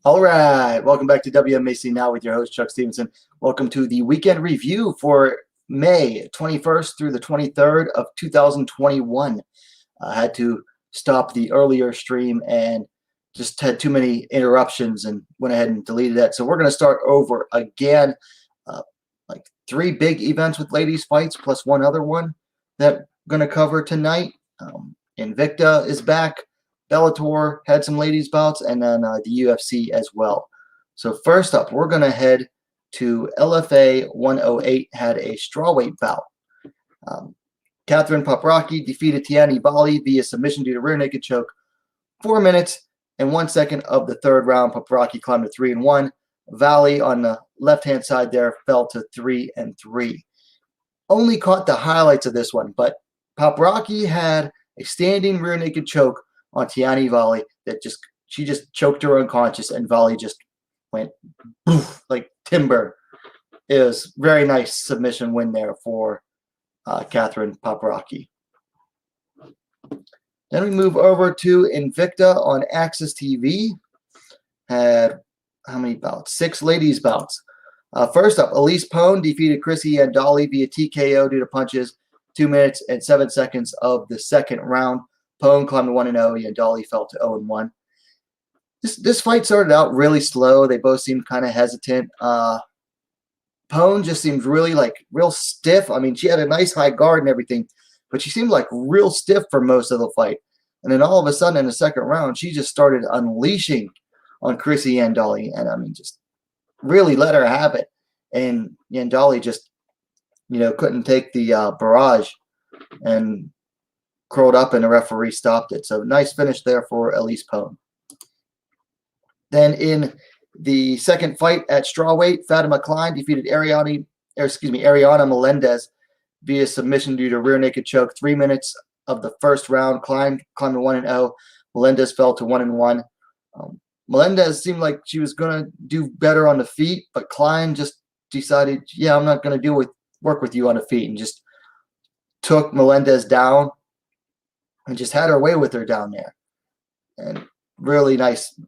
All right, welcome back to WMAC Now with your host, Chuck Stevenson. Welcome to the weekend review for May 21st through the 23rd of 2021. I had to stop the earlier stream and just had too many interruptions and went ahead and deleted that. So we're going to start over again. Like 3 big events with ladies fights plus one other one that I'm going to cover tonight. Invicta is back. Bellator had some ladies bouts, and then the UFC as well. So first up, we're going to head to LFA 108, had a strawweight bout. Catherine Paprocki defeated Tiani Bali via submission due to rear naked choke. 4 minutes and 1 second of the third round. Paprocki climbed to 3-1. Valley on the left-hand side there fell to 3-3. Only caught the highlights of this one, but Paprocki had a standing rear naked choke on Tiani Valley that she just choked her unconscious, and Valley just went poof, like timber. It was very nice submission win there for Catherine Paprocki. Then we move over to Invicta on Access TV. Had how many bouts? 6 ladies bouts. First up, Elise Pone defeated Chrissy Andali via TKO due to punches. 2 minutes and 7 seconds of the second round. Pone climbed to 1-0. And Dolly fell to 0-1. This fight started out really slow. They both seemed kind of hesitant. Pone just seemed really real stiff. I mean, she had a nice high guard and everything, but she seemed like real stiff for most of the fight. And then all of a sudden in the second round, she just started unleashing on Chrissy Andali, and I mean, just really let her have it. And Andali just, couldn't take the barrage and curled up, and the referee stopped it. So nice finish there for Elise Pone. Then in the second fight at strawweight, Fatima Klein defeated Ariana Melendez via submission due to rear naked choke. 3 minutes of the first round. Klein climbed to 1-0. Melendez fell to 1-1. Melendez seemed like she was going to do better on the feet, but Klein just decided, yeah, I'm not going to work with you on the feet, and just took Melendez down and just had her way with her down there. And really nice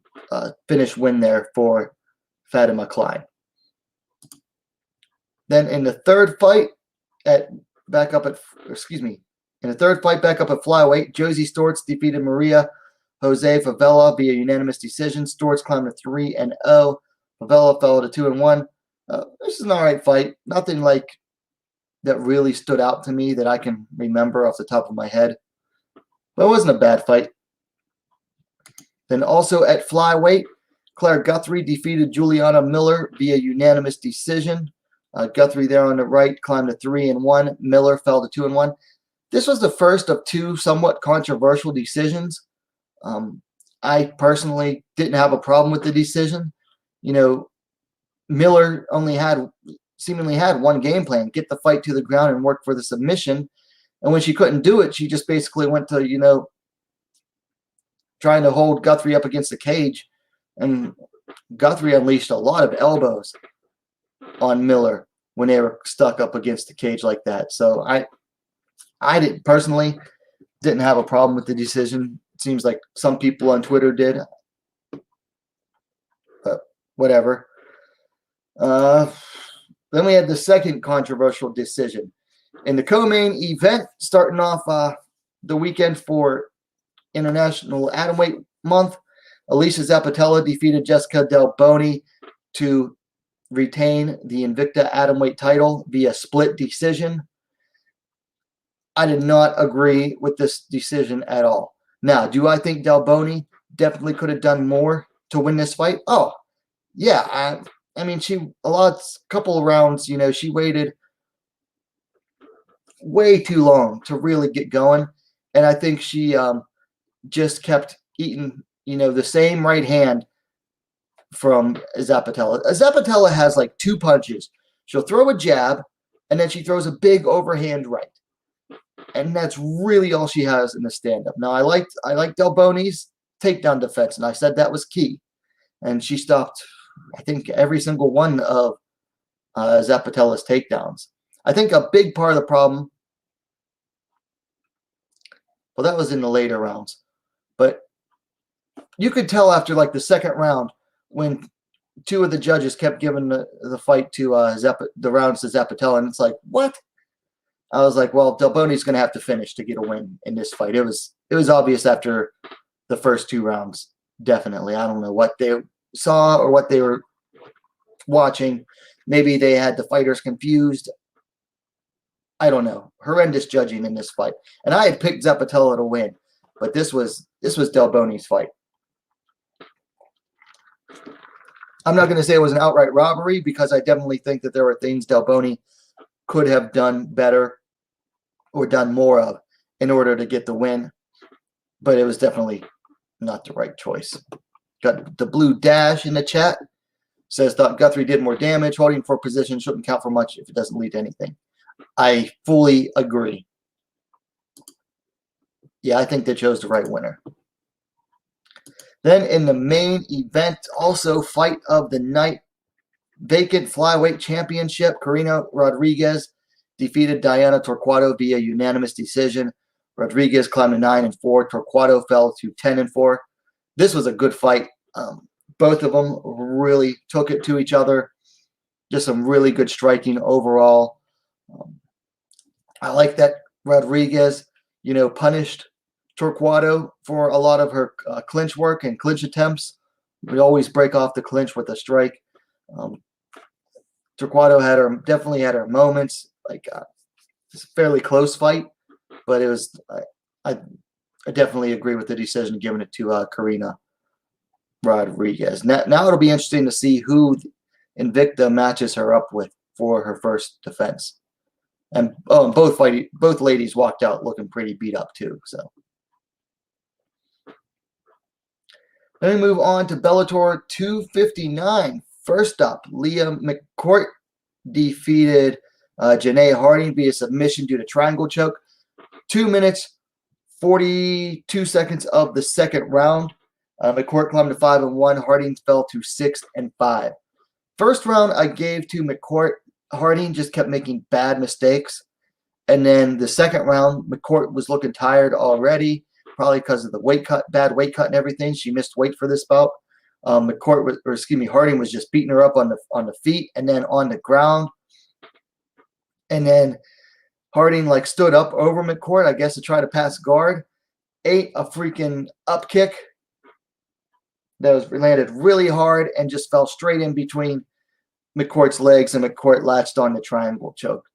finish win there for Fatima Klein. Then in the third fight back up at flyweight, Josie Storts defeated Maria Jose Favela via unanimous decision. Storts climbed to 3-0. Favela fell to 2-1. This is an all right fight. Nothing like that really stood out to me that I can remember off the top of my head. But it wasn't a bad fight. Then also at flyweight, Claire Guthrie defeated Juliana Miller via unanimous decision. Guthrie there on the right climbed to 3-1. Miller fell to 2-1. This was the first of 2 somewhat controversial decisions. I personally didn't have a problem with the decision. Miller seemingly had one game plan: get the fight to the ground and work for the submission. And when she couldn't do it, she just basically went to, trying to hold Guthrie up against the cage. And Guthrie unleashed a lot of elbows on Miller when they were stuck up against the cage like that. So I didn't have a problem with the decision. It seems like some people on Twitter did. But whatever. Then we had the second controversial decision. In the co-main event, starting off the weekend for International Atomweight Month, Alicia Zappitella defeated Jessica Del Boni to retain the Invicta Atomweight title via split decision. I did not agree with this decision at all. Now, do I think Del Boni definitely could have done more to win this fight? Oh, yeah. I mean, couple of rounds, she waited way too long to really get going. And I think she just kept eating, the same right hand from Zappitella. Zappitella has 2 punches. She'll throw a jab, and then she throws a big overhand right. And that's really all she has in the stand-up. Now, I liked Del Boni's takedown defense, and I said that was key. And she stopped, I think, every single one of Zappitella's takedowns. I think a big part of the problem, well, that was in the later rounds, but you could tell after the second round, when two of the judges kept giving the fight to the rounds to Zapatella, and it's like, what? I was like, well, Del Boni's going to have to finish to get a win in this fight. It was obvious after the first 2 rounds, definitely. I don't know what they saw or what they were watching. Maybe they had the fighters confused. I don't know. Horrendous judging in this fight. And I had picked Zapatella to win, but this was Del Boni's fight. I'm not going to say it was an outright robbery because I definitely think that there were things Del Boni could have done better or done more of in order to get the win, but it was definitely not the right choice. Got the blue dash in the chat. Says, thought Guthrie did more damage. Holding for position shouldn't count for much if it doesn't lead to anything. I fully agree. Yeah, I think they chose the right winner. Then in the main event, also fight of the night, vacant flyweight championship, Karina Rodriguez defeated Diana Torquato via unanimous decision. Rodriguez climbed to 9-4. Torquato fell to 10-4. This was a good fight. Both of them really took it to each other. Just some really good striking overall. I like that Rodriguez, punished Torquato for a lot of her clinch work and clinch attempts. We always break off the clinch with a strike. Torquato definitely had her moments. It's a fairly close fight, but it was. I definitely agree with the decision giving it to Karina Rodriguez. Now it'll be interesting to see who Invicta matches her up with for her first defense. And both ladies walked out looking pretty beat up too. So then we move on to Bellator 259. First up, Leah McCourt defeated Janae Harding via submission due to triangle choke. 2 minutes, 42 seconds of the second round. McCourt climbed to 5-1. Harding fell to 6-5. First round I gave to McCourt. Harding just kept making bad mistakes. And then the second round, McCourt was looking tired already, probably because of the bad weight cut and everything. She missed weight for this bout. Harding was just beating her up on the feet and then on the ground. And then Harding stood up over McCourt, I guess, to try to pass guard. Ate a freaking up kick that landed really hard and just fell straight in between McCourt's legs, and McCourt latched on the triangle choke.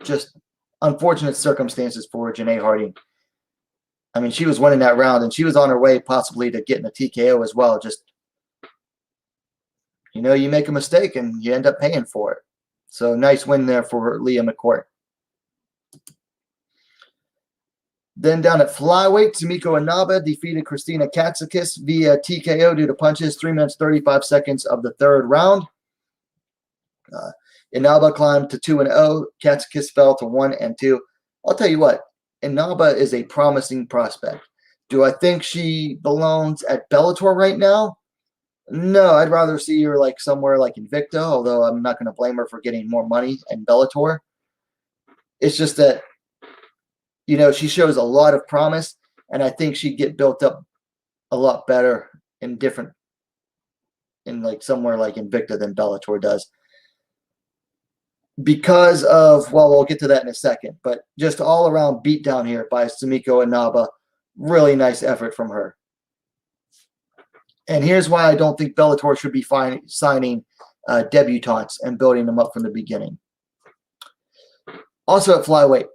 Just unfortunate circumstances for Janae Harding. I mean, she was winning that round, and she was on her way possibly to getting a TKO as well. Just, you make a mistake, and you end up paying for it. So nice win there for Leah McCourt. Then down at flyweight, Tamiko Naba defeated Christina Catsicus via TKO due to punches. 3 minutes, 35 seconds of the third round. Naba climbed to 2-0. Catsicus fell to 1-2. I'll tell you what, Naba is a promising prospect. Do I think she belongs at Bellator right now? No, I'd rather see her somewhere like Invicta, although I'm not going to blame her for getting more money in Bellator. It's just that, she shows a lot of promise, and I think she'd get built up a lot better in somewhere like Invicta than Bellator does. Because of, we'll get to that in a second, but just all around beat down here by Tamiko Naba. Really nice effort from her. And here's why I don't think Bellator should be signing debutantes and building them up from the beginning. Also at flyweight,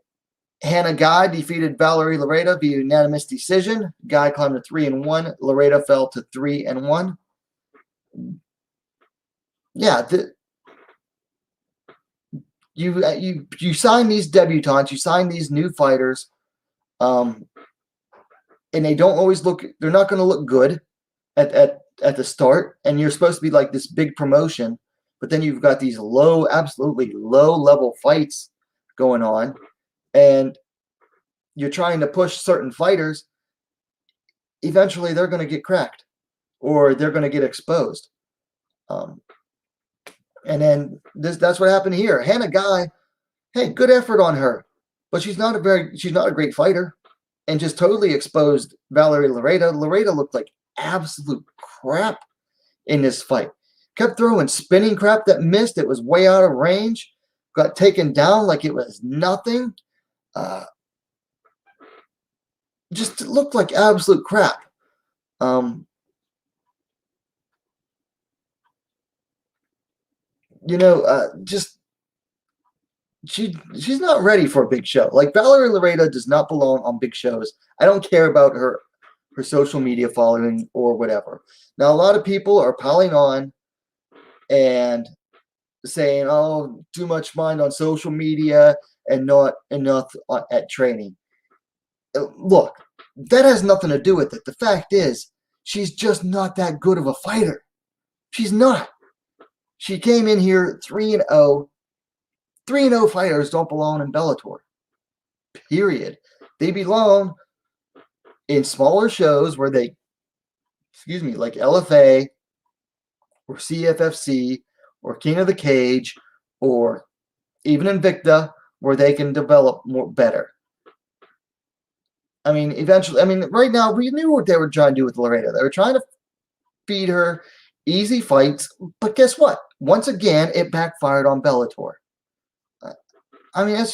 Hannah Guy defeated Valerie Loretta via unanimous decision. Guy climbed to 3-1. Loretta fell to 3-1. Yeah, you sign these debutantes, you sign these new fighters, and they don't always they're not going to look good at the start, and you're supposed to be like this big promotion, but then you've got these absolutely low level fights going on, and you're trying to push certain fighters. Eventually they're going to get cracked or they're going to get exposed. And then that's what happened here. Hannah Guy, hey, good effort on her, but she's not a great fighter, and just totally exposed Valerie Loretta. Loretta looked like absolute crap in this fight. Kept throwing spinning crap that missed. It was way out of range. Got taken down like it was nothing. Just looked like absolute crap. Just she's not ready for a big show. Like Valerie Laredo does not belong on big shows. I don't care about her social media following or whatever. Now a lot of people are piling on and saying, "Oh, too much mind on social media and not enough at training." Look, that has nothing to do with it. The fact is, she's just not that good of a fighter. She's not. She came in here 3-0. 3-0 fighters don't belong in Bellator. Period. They belong in smaller shows where they, like LFA or CFFC or King of the Cage or even Invicta, where they can develop better. Eventually, right now, we knew what they were trying to do with Laredo. They were trying to feed her easy fights, but guess what? Once again, it backfired on Bellator. It's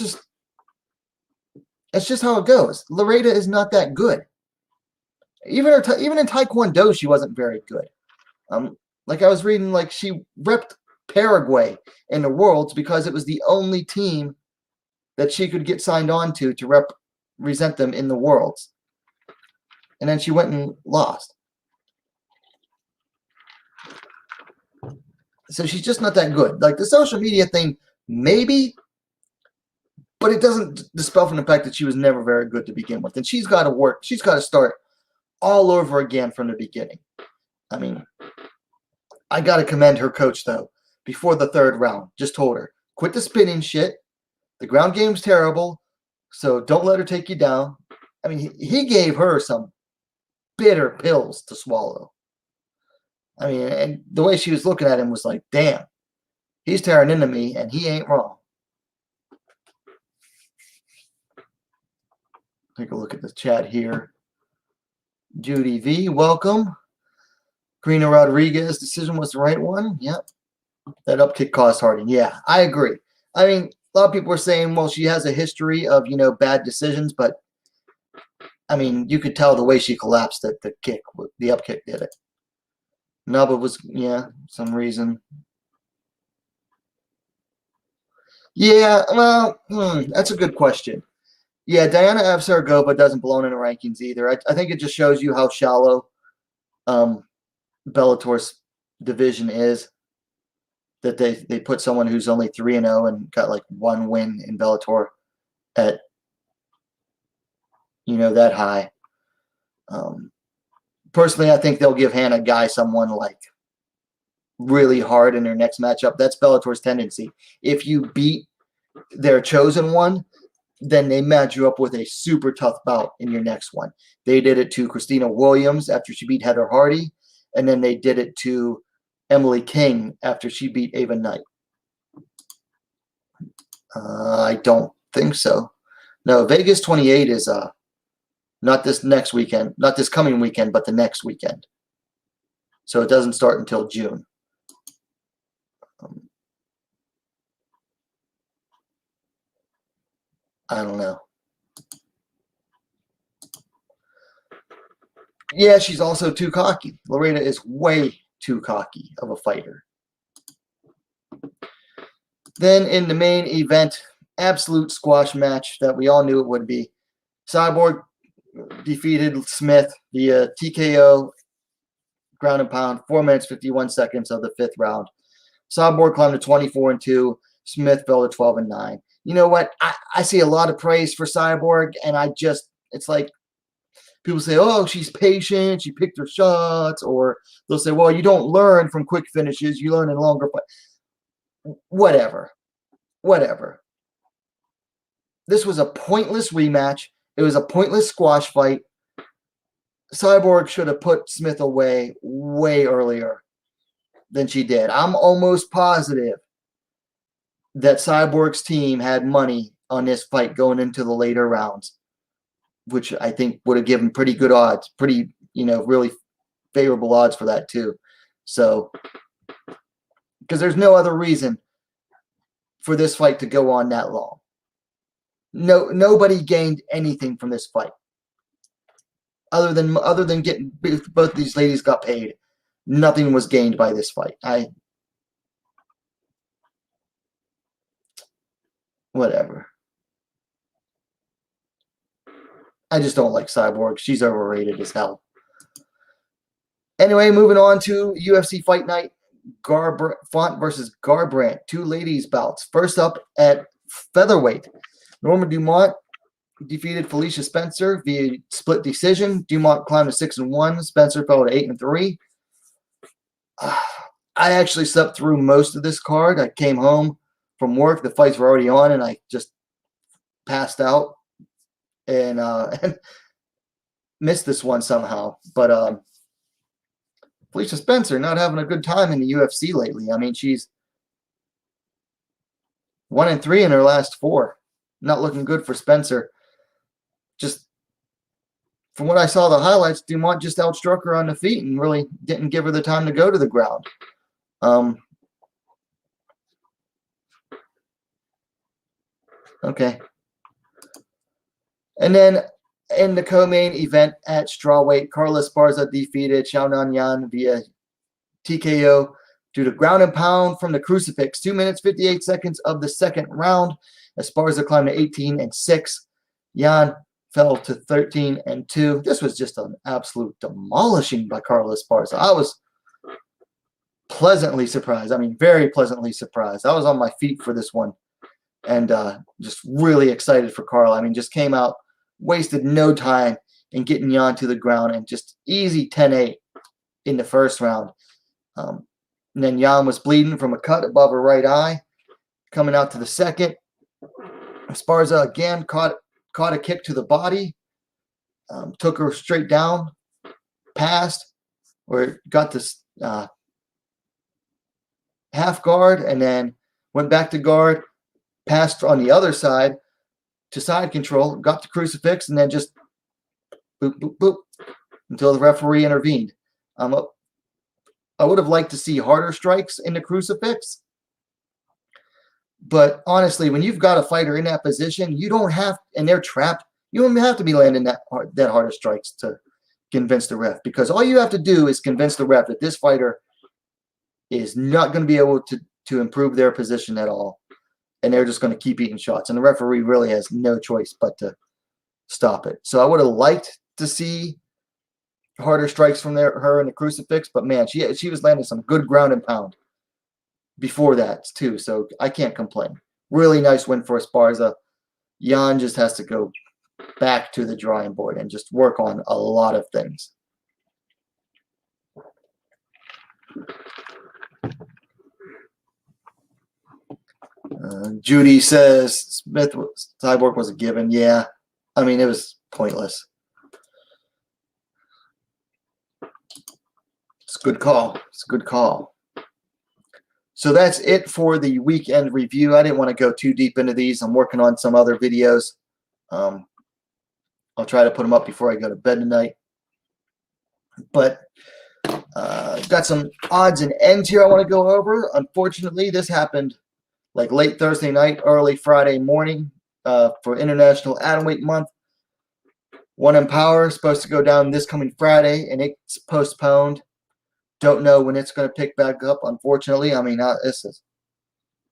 just how it goes. Laredo is not that good. Even in Taekwondo, she wasn't very good. Like I was reading, like she repped Paraguay in the Worlds because it was the only team that she could get signed on to represent them in the Worlds. And then she went and lost. So she's just not that good. Like the social media thing, maybe, but it doesn't dispel from the fact that she was never very good to begin with. And she's got to work. She's got to start all over again from the beginning. I got to commend her coach, though, before the third round. Just told her, quit the spinning shit. The ground game's terrible, so don't let her take you down. He gave her some bitter pills to swallow. And the way she was looking at him was like, damn, he's tearing into me, and he ain't wrong. Take a look at the chat here. Judy V, welcome. Karina Rodriguez, decision was the right one. Yep. That upkick cost Harding. Yeah, I agree. A lot of people are saying, well, she has a history of, bad decisions, but, you could tell the way she collapsed at the kick. The upkick did it. Naba was, some reason. Yeah, well, that's a good question. Yeah, Diana Avsaragova doesn't belong in the rankings either. I think it just shows you how shallow Bellator's division is. That they put someone who's only 3-0 and got like one win in Bellator at that high. Personally, I think they'll give Hannah Guy someone like really hard in their next matchup. That's Bellator's tendency. If you beat their chosen one, then they match you up with a super tough bout in your next one. They did it to Christina Williams after she beat Heather Hardy, and then they did it to Emily King after she beat Ava Knight. I don't think so. No, Vegas 28 is not this next weekend, not this coming weekend, but the next weekend. So it doesn't start until June. I don't know. Yeah, she's also too cocky. Lorena is way too cocky of a fighter. Then in the main event, absolute squash match that we all knew it would be. Cyborg defeated Smith via TKO, ground and pound, 4 minutes, 51 seconds of the fifth round. Cyborg climbed to 24-2. Smith fell to 12-9. You know what? I see a lot of praise for Cyborg, and it's like people say, oh, she's patient, she picked her shots, or they'll say, well, you don't learn from quick finishes, you learn in longer fights. Whatever. This was a pointless rematch. It was a pointless squash fight. Cyborg should have put Smith away way earlier than she did. I'm almost positive that Cyborg's team had money on this fight going into the later rounds, which I think would have given pretty good odds, really favorable odds for that too. So, because there's no other reason for this fight to go on that long. Nobody gained anything from this fight other than getting both these ladies got paid. Nothing was gained by this fight. Whatever. I just don't like Cyborg. She's overrated as hell. Anyway, moving on to UFC Fight Night. Font versus Garbandt. 2 ladies bouts. First up at featherweight. Norma Dumont defeated Felicia Spencer via split decision. Dumont climbed to 6-1. Spencer fell to 8-3. I actually slept through most of this card. I came home from work. The fights were already on, and I just passed out and missed this one somehow. But Felicia Spencer not having a good time in the UFC lately. I mean, she's 1-3 in her last 4. Not looking good for Spencer. Just from what I saw the highlights, Dumont just outstruck her on the feet and really didn't give her the time to go to the ground. Okay. And then in the co-main event at strawweight, Carla Esparza defeated Xiaonan Yan via TKO due to ground and pound from the crucifix. 2 minutes, 58 seconds of the second round. Esparza climbed to 18-6. Yan fell to 13-2. This was just an absolute demolishing by Carla Esparza. I was pleasantly surprised. I mean, very pleasantly surprised. I was on my feet for this one and just really excited for Carla. I mean, just came out, wasted no time in getting Yan to the ground and just easy 10-8 in the first round. And then Yan was bleeding from a cut above her right eye. Coming out to the second, Esparza again caught a kick to the body, took her straight down, passed, or got this half guard, and then went back to guard, passed on the other side to side control, got the crucifix, and then just boop, boop, boop, until the referee intervened. I would have liked to see harder strikes in the crucifix. But honestly, when you've got a fighter in that position, you don't have, and they're trapped, you don't have to be landing that harder strikes to convince the ref. Because all you have to do is convince the ref that this fighter is not going to be able to improve their position at all. And they're just going to keep eating shots. And the referee really has no choice but to stop it. So I would have liked to see harder strikes from her in the crucifix. But, man, she was landing some good ground and pound before that, too. So I can't complain. Really nice win for Esparza. Yan just has to go back to the drawing board and just work on a lot of things. Judy says Cyborg was a given. Yeah, I mean, it was pointless. It's a good call. It's a good call. So that's it for the weekend review. I didn't want to go too deep into these. I'm working on some other videos. I'll try to put them up before I go to bed tonight. But got some odds and ends here I want to go over. Unfortunately, this happened like late Thursday night, early Friday morning for International Atomweight Month. One Empower is supposed to go down this coming Friday, and it's postponed. Don't know when it's going to pick back up, unfortunately. I mean,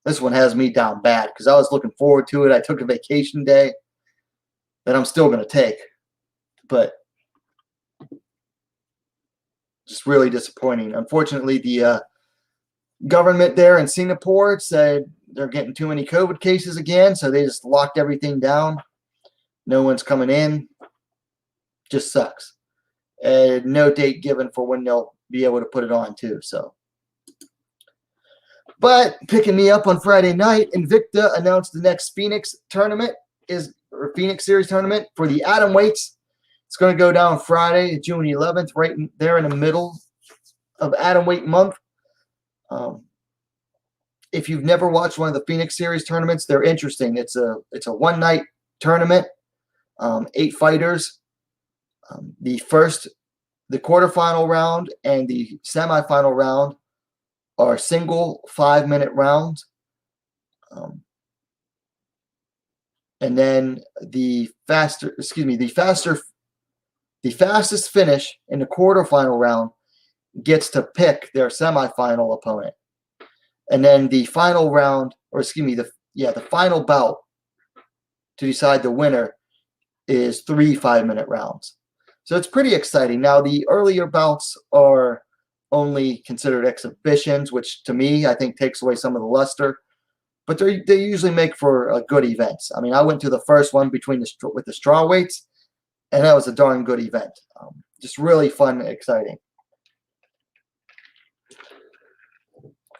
this one has me down bad because I was looking forward to it. I took a vacation day that I'm still going to take. But just really disappointing. Unfortunately, the government there in Singapore said they're getting too many COVID cases again, so they just locked everything down. No one's coming in. Just sucks. And no date given for when they'll be able to put it on too. So, but picking me up on Friday night, Invicta announced the next Phoenix Series tournament for the atomweights. It's going to go down Friday, June 11th, right there in the middle of atomweight month. If you've never watched one of the Phoenix Series tournaments, they're interesting. It's a one-night tournament, 8 fighters. The first The quarterfinal round and the semifinal round are single 5-minute rounds. And then the fastest finish in the quarterfinal round gets to pick their semifinal opponent. And then the final round, the final bout to decide the winner is 3 5-minute rounds. So it's pretty exciting. Now, the earlier bouts are only considered exhibitions, which to me, I think takes away some of the luster. But they usually make for good events. I mean, I went to the first one with the straw weights, and that was a darn good event. Just really fun and exciting.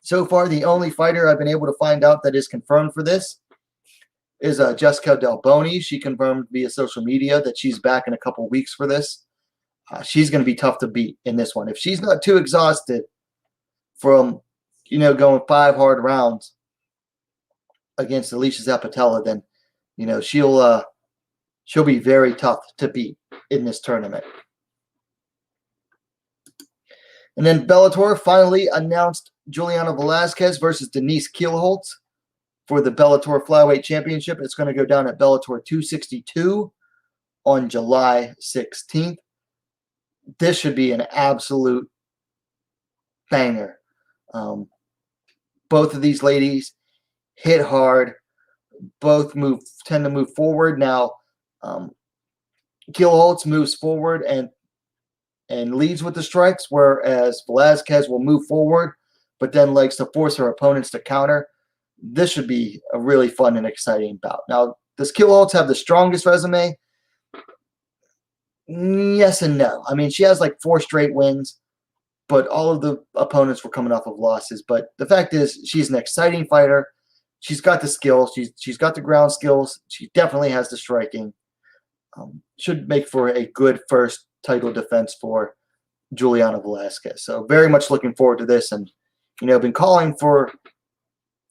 So far, the only fighter I've been able to find out that is confirmed for this is Jessica Del Boni. She confirmed via social media that she's back in a couple of weeks for this. She's going to be tough to beat in this one. If she's not too exhausted from, going 5 hard rounds against Alicia Zapatella, then, she'll be very tough to beat in this tournament. And then Bellator finally announced Juliana Velazquez versus Denise Kilholz for the Bellator Flyweight Championship. It's going to go down at Bellator 262 on July 16th. This should be an absolute banger. Both of these ladies hit hard. Both tend to move forward. Now, Kilholz moves forward and leads with the strikes, whereas Velazquez will move forward, but then likes to force her opponents to counter. This should be a really fun and exciting bout. Now, does Kilholz have the strongest resume? Yes and no. I mean, she has like 4 straight wins, but all of the opponents were coming off of losses. But the fact is, she's an exciting fighter. She's got the skills. She's got the ground skills. She definitely has the striking. Should make for a good first title defense for Juliana Velazquez. So very much looking forward to this. And,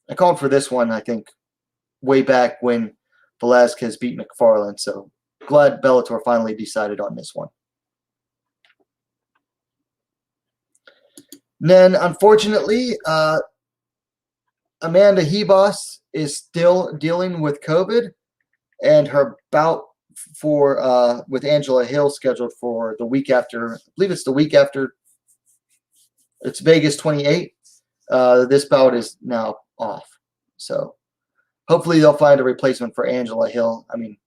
I called for this one, I think, way back when Velazquez beat McFarland. So glad Bellator finally decided on this one. And then, unfortunately, Amanda Hebos is still dealing with COVID, and her bout with Angela Hill scheduled for the week after. I believe it's the week after. It's Vegas 28. This bout is now off. So hopefully they'll find a replacement for Angela Hill. I mean,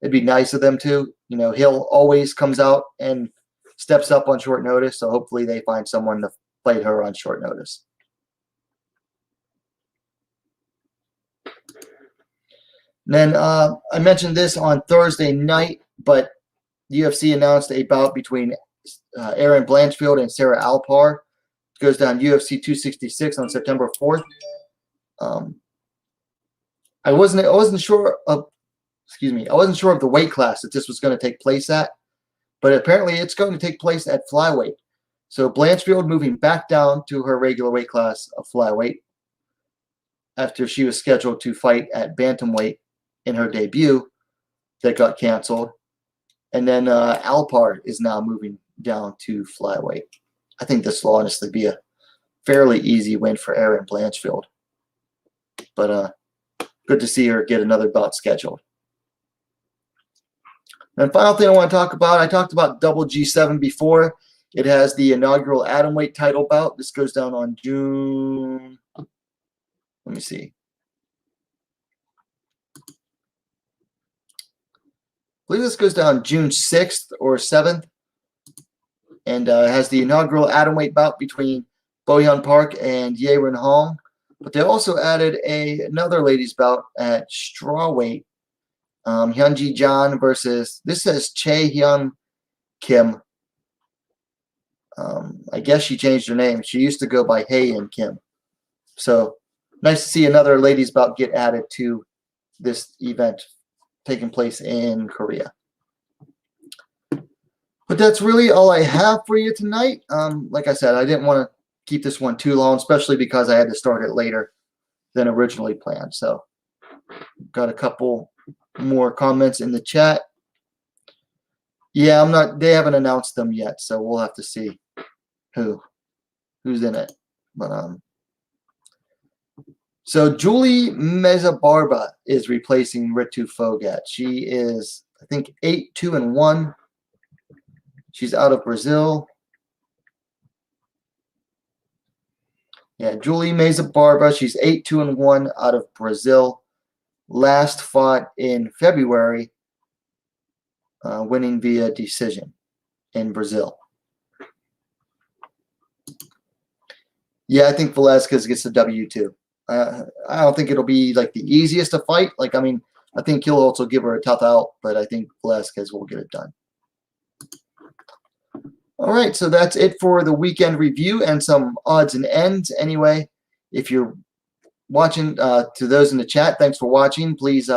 it'd be nice of them to. Hill always comes out and steps up on short notice. So hopefully they find someone to fight her on short notice. Then I mentioned this on Thursday night, but UFC announced a bout between Erin Blanchfield and Sarah Alpar. It goes down UFC 266 on September 4th. I wasn't sure of the weight class that this was going to take place at, but apparently it's going to take place at flyweight. So Blanchfield moving back down to her regular weight class of flyweight after she was scheduled to fight at bantamweight in her debut that got canceled. And then Alpar is now moving down to flyweight. I think this will honestly be a fairly easy win for Erin Blanchfield. But good to see her get another bout scheduled. And final thing I want to talk about, I talked about Double G7 before. It has the inaugural atomweight title bout. This goes down on June. Let me see. I believe this goes down June 6th or 7th. And has the inaugural atomweight bout between Bohyun Park and Ye-Rin Hong. But they also added another ladies bout at strawweight. Hyunji John versus, this says Chae Hyun Kim. I guess she changed her name. She used to go by Hae and Kim. So nice to see another ladies bout get added to this event taking place in Korea. But that's really all I have for you tonight. Like I said, I didn't want to keep this one too long, especially because I had to start it later than originally planned. So got a couple more comments in the chat. Yeah, I'm not. They haven't announced them yet, so we'll have to see who's in it. But so Julie Mezabarba is replacing Ritu Fogat. She is, I think, 8-2-1. She's out of Brazil. Yeah, Julie Mezabarba. She's 8-2-1 out of Brazil. Last fought in February, winning via decision in Brazil. Yeah, I think Velazquez gets the W too. I don't think it'll be like the easiest to fight. Like, I mean, I think Kilholz will give her a tough out, but I think Velazquez will get it done. All right, so that's it for the weekend review and some odds and ends. Anyway, if you're watching, to those in the chat, thanks for watching. Please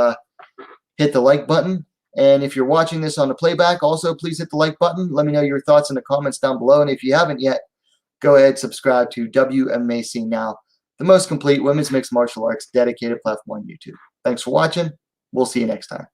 hit the like button. And if you're watching this on the playback, also please hit the like button. Let me know your thoughts in the comments down below. And if you haven't yet, go ahead, subscribe to WMAC Now, the most complete women's mixed martial arts dedicated platform on YouTube. Thanks for watching. We'll see you next time.